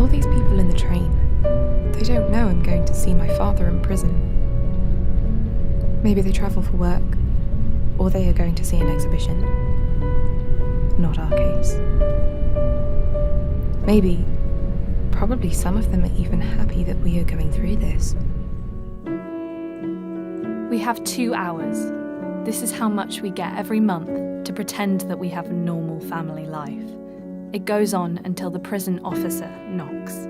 All these people in the train, they don't know I'm going to see my father in prison. Maybe they travel for work, or they are going to see an exhibition. Not our case. Maybe, probably some of them are even happy that we are going through this. We have 2 hours. This is how much we get every month to pretend that we have a normal family life. It goes on until the prison officer knocks.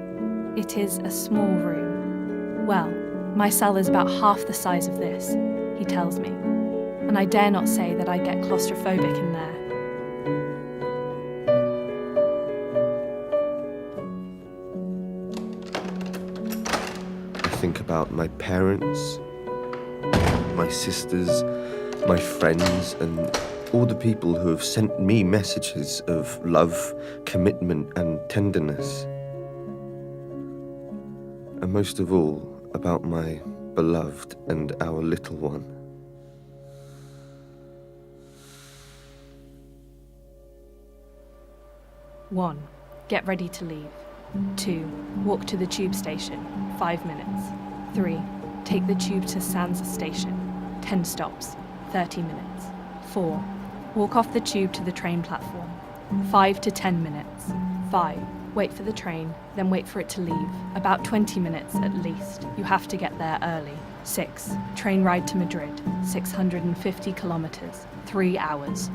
It is a small room. Well, my cell is about half the size of this, he tells me, and I dare not say that I get claustrophobic in there. I think about my parents, my sisters, my friends, and all the people who have sent me messages of love, commitment, and tenderness. And most of all, about my beloved and our little one. 1. Get ready to leave. 2. Walk to the tube station, 5 minutes. 3. Take the tube to Sansa station, 10 stops, 30 minutes. 4. Walk off the tube to the train platform, 5 to 10 minutes. 5. Wait for the train, then wait for it to leave, about 20 minutes at least. You have to get there early. 6. Train ride to Madrid, 650 kilometers, 3 hours.